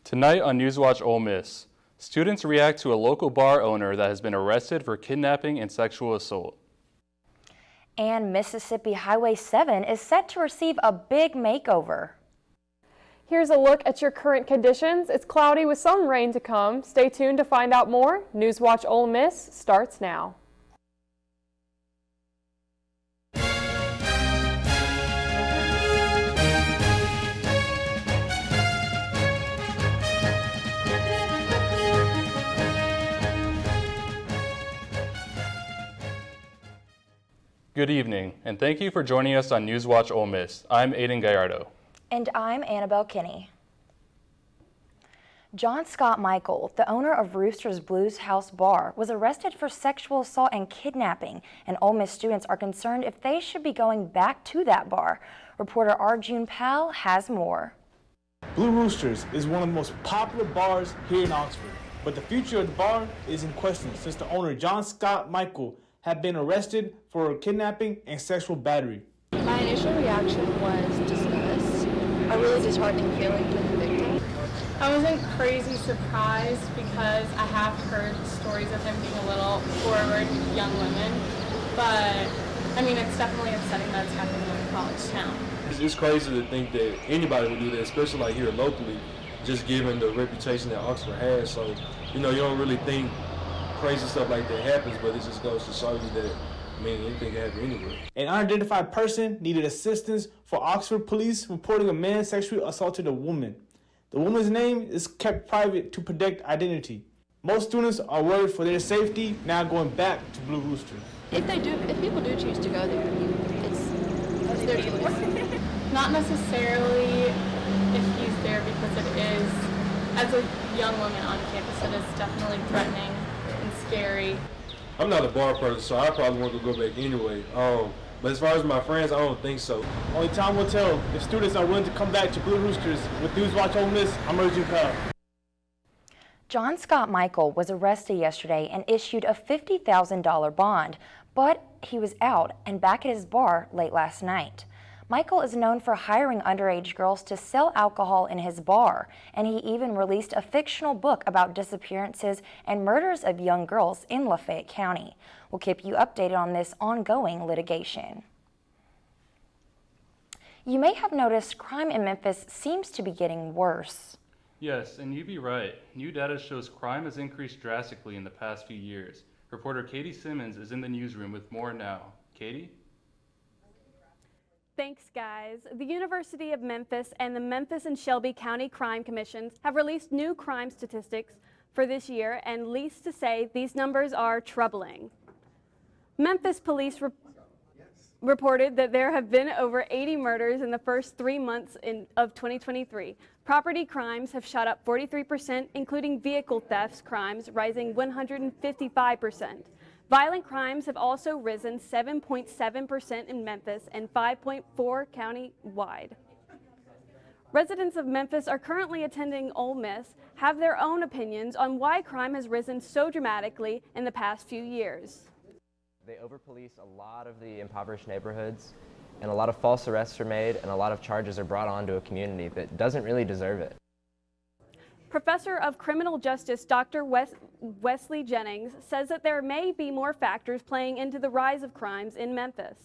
Tonight on NewsWatch Ole Miss, students react to a local bar owner that has been arrested for kidnapping and sexual assault. And Mississippi Highway 7 is set to receive a big makeover. Here's a look at your current conditions. It's cloudy with some rain to come. Stay tuned to find out more. NewsWatch Ole Miss starts now. Good evening, and thank you for joining us on NewsWatch Ole Miss. I'm Aiden Gallardo. And I'm Annabelle Kinney. John Scott Michael, the owner of Rooster's Blues House Bar, was arrested for sexual assault and kidnapping, and Ole Miss students are concerned if they should be going back to that bar. Reporter Arjun Pal has more. Blue Roosters is one of the most popular bars here in Oxford, but the future of the bar is in question since the owner, John Scott Michael, had been arrested for kidnapping and sexual battery. My initial reaction was disgust, a really disheartening feeling for the victim. I wasn't crazy surprised because I have heard stories of him being a little forward with young women, but I mean, it's definitely upsetting that it's happening in a college town. It's crazy to think that anybody would do that, especially like here locally, just given the reputation that Oxford has. So, you don't really think crazy stuff like that happens, but it just goes to show you that, anything can happen anywhere. An unidentified person needed assistance for Oxford police reporting a man sexually assaulted a woman. The woman's name is kept private to protect identity. Most students are worried for their safety now going back to Blue Rooster. If people do choose to go there, it's their choice. Not necessarily if he's there because it is, as a young woman on campus, it is definitely threatening and scary. I'm not a bar person, so I probably want to go back anyway. But as far as my friends, I don't think so. Only time will tell if students are willing to come back to Blue Roosters. With NewsWatch Ole Miss, I'm Arjun Pal. John Scott Michael was arrested yesterday and issued a $50,000 bond, but he was out and back at his bar late last night. Michael is known for hiring underage girls to sell alcohol in his bar, and he even released a fictional book about disappearances and murders of young girls in Lafayette County. We'll keep you updated on this ongoing litigation. You may have noticed crime in Memphis seems to be getting worse. Yes, and you'd be right. New data shows crime has increased drastically in the past few years. Reporter Katie Simmons is in the newsroom with more now. Katie? Thanks, guys. The University of Memphis and the Memphis and Shelby County Crime Commissions have released new crime statistics for this year, and least to say, these numbers are troubling. Memphis police reported that there have been over 80 murders in the first 3 months of 2023. Property crimes have shot up 43%, including vehicle thefts crimes rising 155%. Violent crimes have also risen 7.7% in Memphis and 5.4% county-wide. Residents of Memphis are currently attending Ole Miss, have their own opinions on why crime has risen so dramatically in the past few years. They over-police a lot of the impoverished neighborhoods, and a lot of false arrests are made, and a lot of charges are brought onto a community that doesn't really deserve it. Professor of Criminal Justice Dr. Wesley Jennings says that there may be more factors playing into the rise of crimes in Memphis.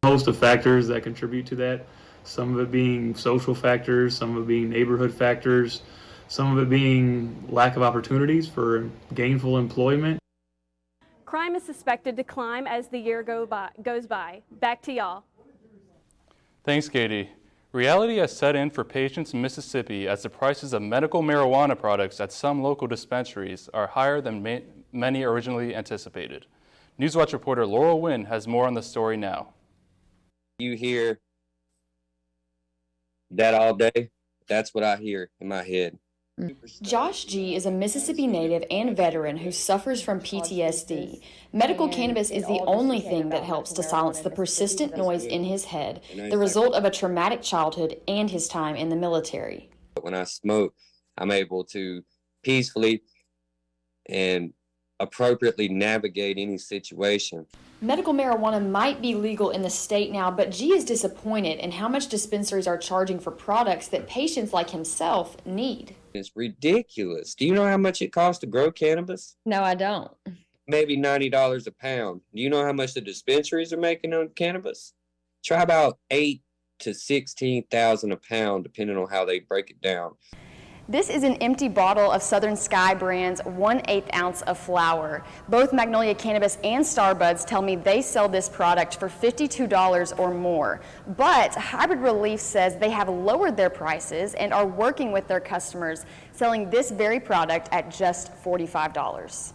A host of factors that contribute to that, some of it being social factors, some of it being neighborhood factors, some of it being lack of opportunities for gainful employment. Crime is suspected to climb as the year goes by. Back to y'all. Thanks, Katie. Reality has set in for patients in Mississippi as the prices of medical marijuana products at some local dispensaries are higher than many originally anticipated. NewsWatch reporter Laurel Wynn has more on the story now. You hear that all day? That's what I hear in my head. Josh G. is a Mississippi native and veteran who suffers from PTSD. Medical cannabis is the only thing that helps to silence the persistent noise in his head, the result of a traumatic childhood and his time in the military. When I smoke, I'm able to peacefully and appropriately navigate any situation. Medical marijuana might be legal in the state now, but G is disappointed in how much dispensaries are charging for products that patients like himself need. It's ridiculous. Do you know how much it costs to grow cannabis? No, I don't. Maybe $90 a pound. Do you know how much the dispensaries are making on cannabis? Try about 8 to 16,000 a pound, depending on how they break it down. This is an empty bottle of Southern Sky brand's 1/8 ounce of flower. Both Magnolia Cannabis and Starbuds tell me they sell this product for $52 or more. But Hybrid Relief says they have lowered their prices and are working with their customers, selling this very product at just $45.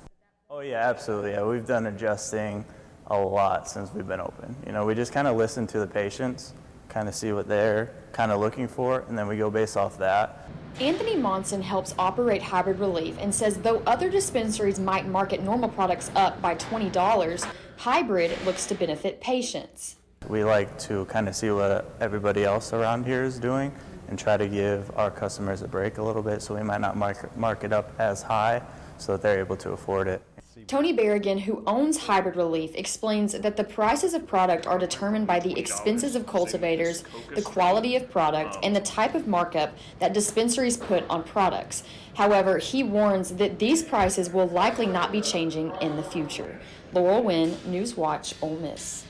Oh yeah, absolutely. Yeah, we've done adjusting a lot since we've been open. You know, we just kind of listen to the patients, kind of see what they're kind of looking for, and then we go based off that. Anthony Monson helps operate Hybrid Relief and says though other dispensaries might market normal products up by $20, Hybrid looks to benefit patients. We like to kind of see what everybody else around here is doing and try to give our customers a break a little bit, so we might not mark it up as high so that they're able to afford it. Tony Berrigan, who owns Hybrid Relief, explains that the prices of product are determined by the expenses of cultivators, the quality of product, and the type of markup that dispensaries put on products. However, he warns that these prices will likely not be changing in the future. Laurel Wynn, NewsWatch Ole Miss.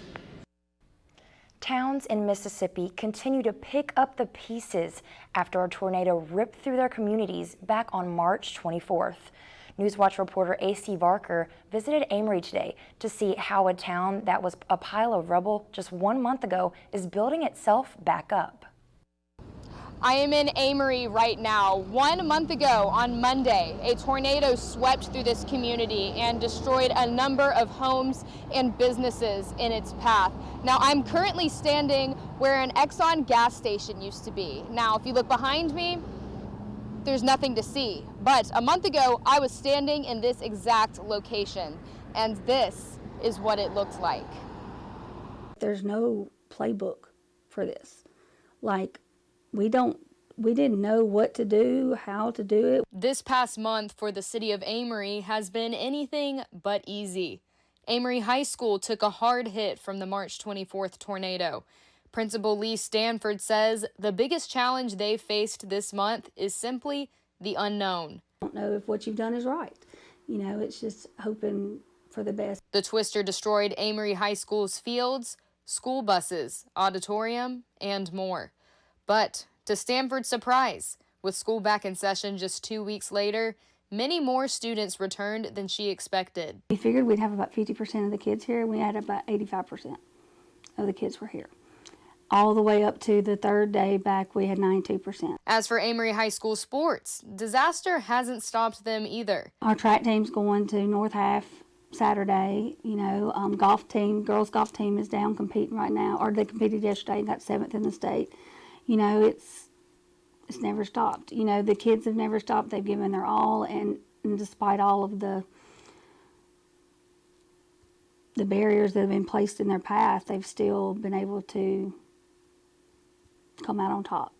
Towns in Mississippi continue to pick up the pieces after a tornado ripped through their communities back on March 24th. NewsWatch reporter A.C. Barker visited Amory today to see how a town that was a pile of rubble just 1 month ago is building itself back up. I am in Amory right now. 1 month ago on Monday, a tornado swept through this community and destroyed a number of homes and businesses in its path. Now, I'm currently standing where an Exxon gas station used to be. Now, if you look behind me, there's nothing to see. But a month ago, I was standing in this exact location, and this is what it looked like. There's no playbook for this. Like, we didn't know what to do, how to do it. This past month for the city of Amory has been anything but easy. Amory High School took a hard hit from the March 24th tornado. Principal Lee Stanford says the biggest challenge they've faced this month is simply the unknown. I don't know if what you've done is right. You know, it's just hoping for the best. The twister destroyed Amory High School's fields, school buses, auditorium, and more. But to Stanford's surprise, with school back in session just 2 weeks later, many more students returned than she expected. We figured we'd have about 50% of the kids here. We had about 85% of the kids were here. All the way up to the third day back, we had 92%. As for Amory High School sports, disaster hasn't stopped them either. Our track team's going to North Half Saturday. You know, golf team, girls golf team is down competing right now, or they competed yesterday and got 7th in the state. You know, it's never stopped. You know, the kids have never stopped. They've given their all, and despite all of the barriers that have been placed in their path, they've still been able to come out on top.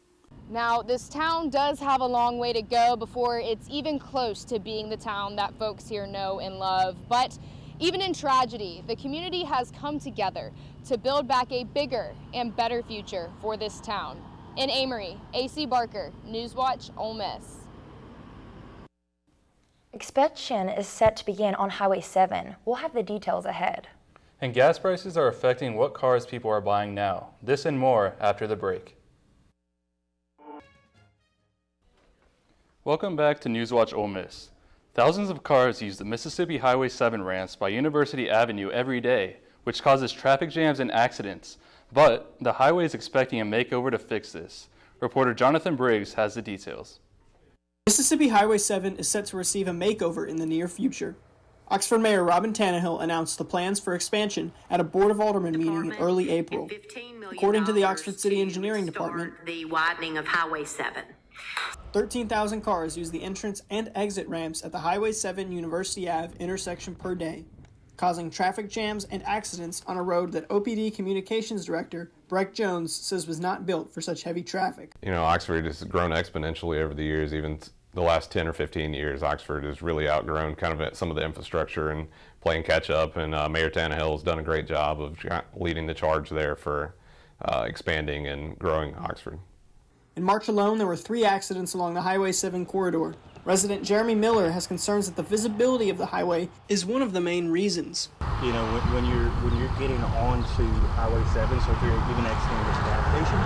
Now, this town does have a long way to go before it's even close to being the town that folks here know and love. But even in tragedy, the community has come together to build back a bigger and better future for this town. In Amory, A.C. Barker, NewsWatch Ole Miss. Inspection is set to begin on Highway 7. We'll have the details ahead. And gas prices are affecting what cars people are buying now. This and more after the break. Welcome back to NewsWatch Ole Miss. Thousands of cars use the Mississippi Highway 7 ramps by University Avenue every day, which causes traffic jams and accidents. But the highway is expecting a makeover to fix this. Reporter Jonathan Briggs has the details. Mississippi Highway 7 is set to receive a makeover in the near future. Oxford Mayor Robin Tannehill announced the plans for expansion at a Board of Aldermen meeting in early April. According to the Oxford City Engineering Department, the widening of Highway 7. 13,000 cars use the entrance and exit ramps at the Highway 7 University Ave intersection per day, causing traffic jams and accidents on a road that OPD Communications Director Breck Jones says was not built for such heavy traffic. You know, Oxford has grown exponentially over the years. Even the last 10 or 15 years, Oxford has really outgrown kind of some of the infrastructure and playing catch up, and Mayor Tannehill has done a great job of leading the charge there for expanding and growing Oxford. In March alone, there were 3 accidents along the Highway 7 corridor. Resident Jeremy Miller has concerns that the visibility of the highway is one of the main reasons. You know, when you're getting onto Highway 7, so if you're even exiting this gas station,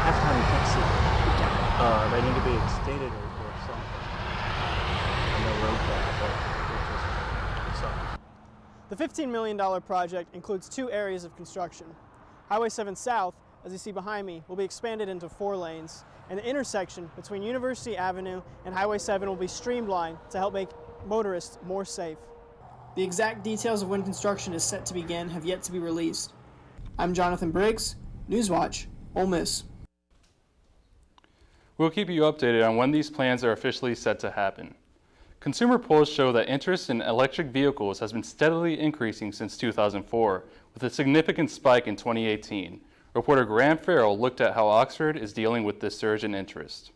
half the time you can't see it. They need to be extended or something. I know road crash, but it's something. The $15 million project includes 2 areas of construction. Highway 7 South, as you see behind me, will be expanded into 4 lanes, and the intersection between University Avenue and Highway 7 will be streamlined to help make motorists more safe. The exact details of when construction is set to begin have yet to be released. I'm Jonathan Briggs, NewsWatch Ole Miss. We'll keep you updated on when these plans are officially set to happen. Consumer polls show that interest in electric vehicles has been steadily increasing since 2004, with a significant spike in 2018. Reporter Graham Farrell looked at how Oxford is dealing with this surge in interest.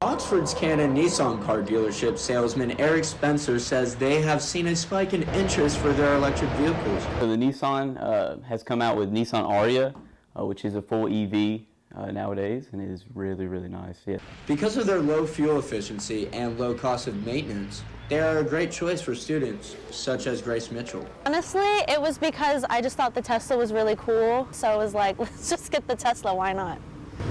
Oxford's Canon Nissan car dealership salesman Eric Spencer says they have seen a spike in interest for their electric vehicles. So the Nissan has come out with Nissan Aria, which is a full EV nowadays, and it is really, really nice. Yeah. Because of their low fuel efficiency and low cost of maintenance, they are a great choice for students, such as Grace Mitchell. Honestly, it was because I just thought the Tesla was really cool, so I was like, let's just get the Tesla, why not?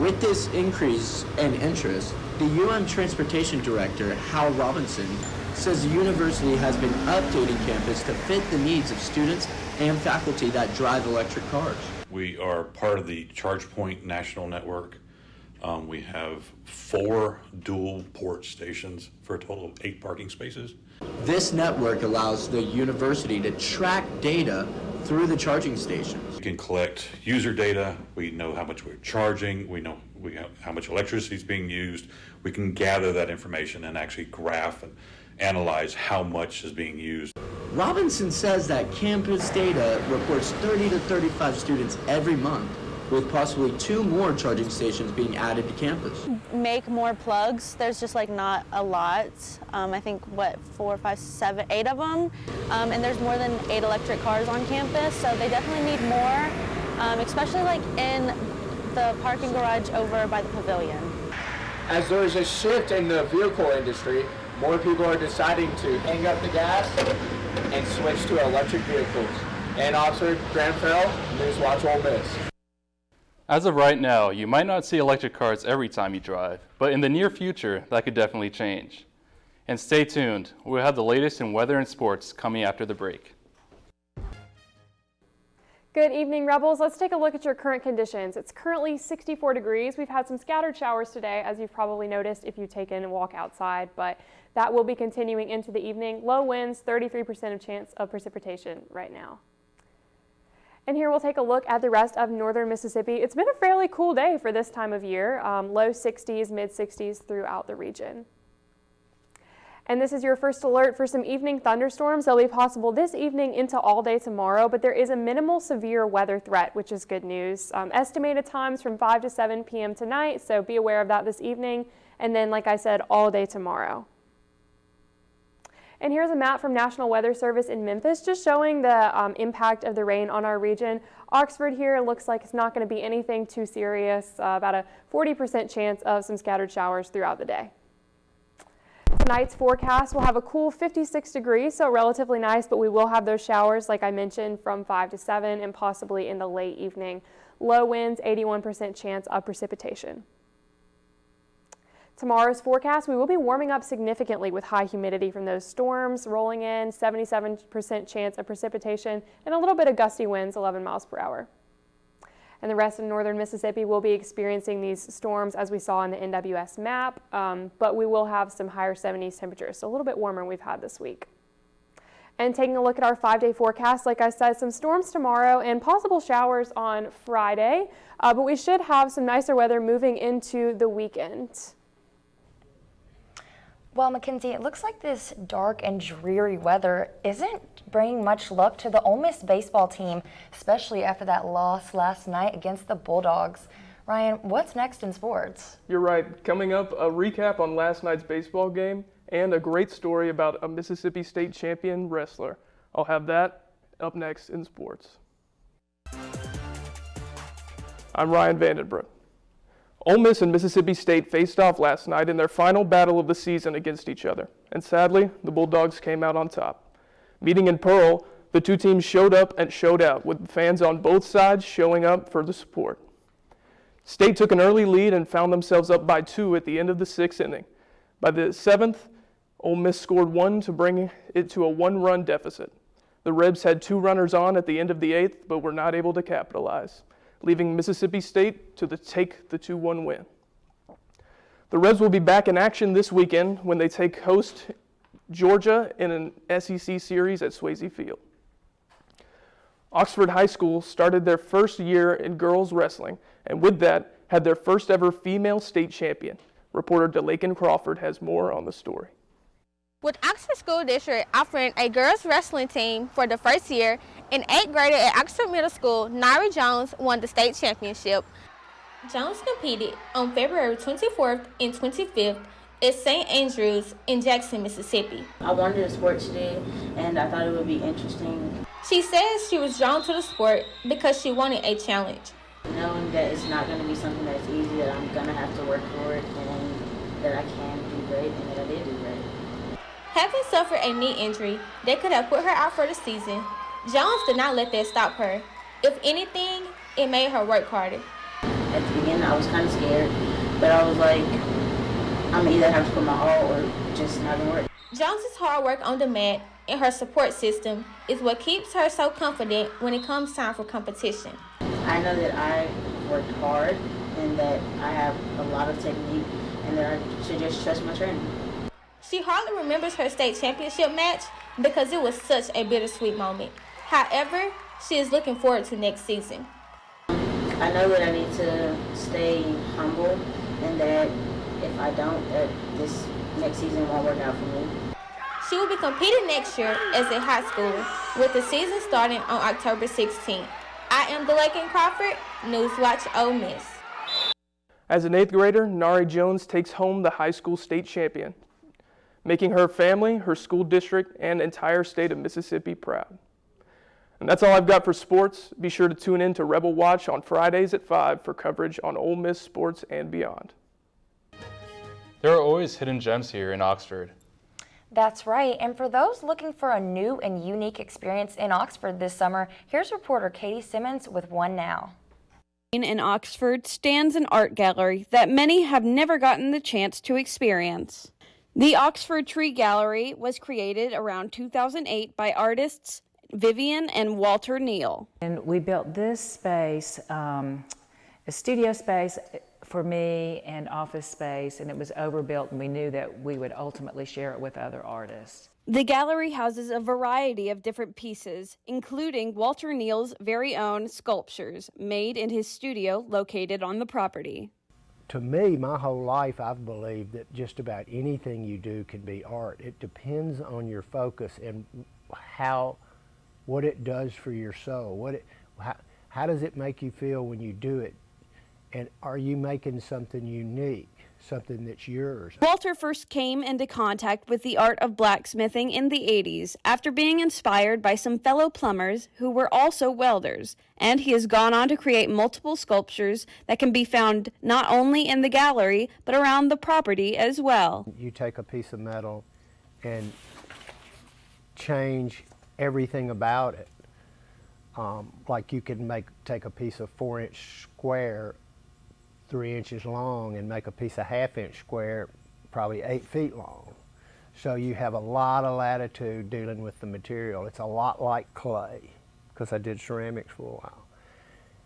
With this increase in interest, the UM Transportation Director, Hal Robinson, says the university has been updating campus to fit the needs of students and faculty that drive electric cars. We are part of the ChargePoint National Network. We have 4 dual port stations for a total of 8 parking spaces. This network allows the university to track data through the charging stations. We can collect user data. We know how much we're charging. We know how much electricity is being used. We can gather that information and actually graph and analyze how much is being used. Robinson says that campus data reports 30 to 35 students every month, with possibly 2 more charging stations being added to campus. Make more plugs. There's just like not a lot. I think 4, 5, 7, 8 of them. And there's more than 8 electric cars on campus, so they definitely need more, especially like in the parking garage over by the pavilion. As there is a shift in the vehicle industry, more people are deciding to hang up the gas and switch to electric vehicles. In Oxford, Graham Farrell, NewsWatch Ole Miss. As of right now, you might not see electric cars every time you drive, but in the near future, that could definitely change. And stay tuned, we'll have the latest in weather and sports coming after the break. Good evening, Rebels. Let's take a look at your current conditions. It's currently 64 degrees. We've had some scattered showers today, as you've probably noticed if you've taken a walk outside, but that will be continuing into the evening. Low winds, 33% of chance of precipitation right now. And here we'll take a look at the rest of northern Mississippi. It's been a fairly cool day for this time of year. Low 60s, mid 60s throughout the region. And this is your first alert for some evening thunderstorms. They'll be possible this evening into all day tomorrow, but there is a minimal severe weather threat, which is good news. Estimated times from 5 to 7 p.m. tonight, so be aware of that this evening. And then, like I said, all day tomorrow. And here's a map from National Weather Service in Memphis, just showing the impact of the rain on our region. Oxford here looks like it's not going to be anything too serious, about a 40% chance of some scattered showers throughout the day. Tonight's forecast will have a cool 56 degrees, so relatively nice, but we will have those showers, like I mentioned, from 5 to 7 and possibly in the late evening. Low winds, 81% chance of precipitation. Tomorrow's forecast, we will be warming up significantly with high humidity from those storms rolling in, 77% chance of precipitation, and a little bit of gusty winds, 11 miles per hour. And the rest of northern Mississippi will be experiencing these storms as we saw in the NWS map, but we will have some higher 70s temperatures, so a little bit warmer than we've had this week. And taking a look at our 5-day forecast, like I said, some storms tomorrow and possible showers on Friday, but we should have some nicer weather moving into the weekend. Well, McKenzie, it looks like this dark and dreary weather isn't bringing much luck to the Ole Miss baseball team, especially after that loss last night against the Bulldogs. Ryan, what's next in sports? You're right. Coming up, a recap on last night's baseball game and a great story about a Mississippi State champion wrestler. I'll have that up next in sports. I'm Ryan Vandenbrook. Ole Miss and Mississippi State faced off last night in their final battle of the season against each other, and sadly, the Bulldogs came out on top. Meeting in Pearl, the two teams showed up and showed out, with fans on both sides showing up for the support. State took an early lead and found themselves up by 2 at the end of the 6th inning. By the 7th, Ole Miss scored 1 to bring it to a 1-run deficit. The Rebs had 2 runners on at the end of the 8th, but were not able to capitalize, leaving Mississippi State to take the 2-1 win. The Rebs will be back in action this weekend when they take host Georgia in an SEC series at Swayze Field. Oxford High School started their first year in girls wrestling, and with that, had their first ever female state champion. Reporter DeLaken Crawford has more on the story. With Oxford School District offering a girls wrestling team for the first year, an 8th grader at Oxford Middle School, Nari Jones, won the state championship. Jones competed on February 24th and 25th at St. Andrews in Jackson, Mississippi. I wanted a sport today, and I thought it would be interesting. She says she was drawn to the sport because she wanted a challenge. Knowing that it's not going to be something that's easy, that I'm going to have to work for it, and that I can do great, and that I did do great. Having suffered a knee injury that could have put her out for the season, Jones did not let that stop her. If anything, it made her work harder. At the beginning, I was kind of scared, but I was like, I'm either have to put my all or just not gonna work. Jones's hard work on the mat and her support system is what keeps her so confident when it comes time for competition. I know that I worked hard and that I have a lot of technique and that I should just trust my training. She hardly remembers her state championship match because it was such a bittersweet moment. However, she is looking forward to next season. I know that I need to stay humble and that if I don't, that this next season won't work out for me. She will be competing next year as a high schooler, with the season starting on October 16th. I am DeLaken Crawford, NewsWatch Ole Miss. As an 8th grader, Nari Jones takes home the high school state champion, making her family, her school district, and entire state of Mississippi proud. And that's all I've got for sports. Be sure to tune in to Rebel Watch on Fridays at 5 for coverage on Ole Miss sports and beyond. There are always hidden gems here in Oxford. That's right, and for those looking for a new and unique experience in Oxford this summer, here's reporter Katie Simmons with one now. In Oxford stands an art gallery that many have never gotten the chance to experience. The Oxford Tree Gallery was created around 2008 by artists Vivian and Walter Neal. And we built this space, a studio space for me and office space, and it was overbuilt, and we knew that we would ultimately share it with other artists. The gallery houses a variety of different pieces, including Walter Neal's very own sculptures made in his studio located on the property. To me, my whole life, I've believed that just about anything you do can be art. It depends on your focus and what it does for your soul. How does it make you feel when you do it? And are you making something unique, something that's yours? Walter first came into contact with the art of blacksmithing in the 80s after being inspired by some fellow plumbers who were also welders, and he has gone on to create multiple sculptures that can be found not only in the gallery but around the property as well. You take a piece of metal and change everything about it. Like you can take a piece of 4-inch square, 3 inches long, and make a piece of 1/2-inch square, probably 8 feet long. So you have a lot of latitude dealing with the material. It's a lot like clay, because I did ceramics for a while.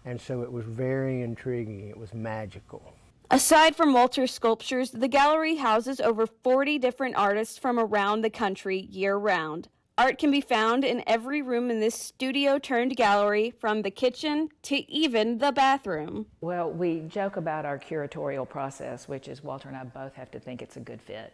And so it was very intriguing. It was magical. Aside from Walter's sculptures, the gallery houses over 40 different artists from around the country year-round. Art can be found in every room in this studio-turned-gallery, from the kitchen to even the bathroom. Well, we joke about our curatorial process, which is Walter and I both have to think it's a good fit.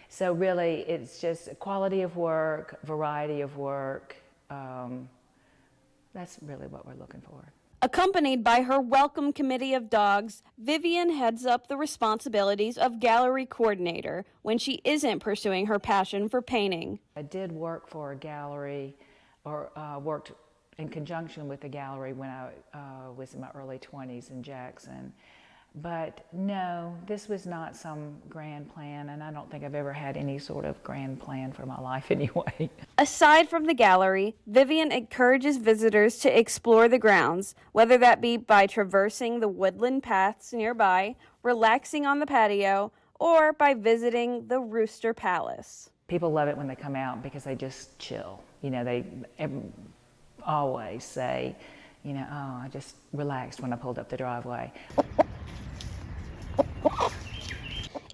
So really, it's just quality of work, variety of work. That's really what we're looking for. Accompanied by her welcome committee of dogs, Vivian heads up the responsibilities of gallery coordinator when she isn't pursuing her passion for painting. I did work for a gallery, or worked in conjunction with a gallery when I was in my early 20s in Jackson. But no, this was not some grand plan, and I don't think I've ever had any sort of grand plan for my life anyway. Aside from the gallery, Vivian encourages visitors to explore the grounds, whether that be by traversing the woodland paths nearby, relaxing on the patio, or by visiting the Rooster Palace. People love it when they come out because they just chill. You know, they always say, you know, oh, I just relaxed when I pulled up the driveway.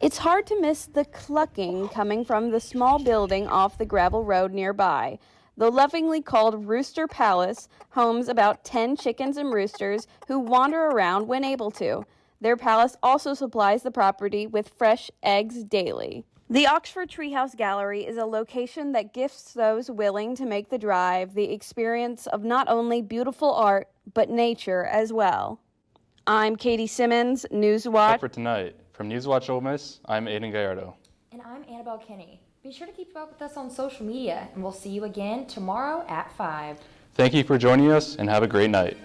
It's hard to miss the clucking coming from the small building off the gravel road nearby. The lovingly called Rooster Palace homes about 10 chickens and roosters who wander around when able to. Their palace also supplies the property with fresh eggs daily. The Oxford Treehouse Gallery is a location that gifts those willing to make the drive the experience of not only beautiful art, but nature as well. I'm Katie Simmons, NewsWatch. For tonight, from NewsWatch Ole Miss, I'm Aiden Gallardo. And I'm Annabelle Kinney. Be sure to keep up with us on social media, and we'll see you again tomorrow at 5. Thank you for joining us, and have a great night.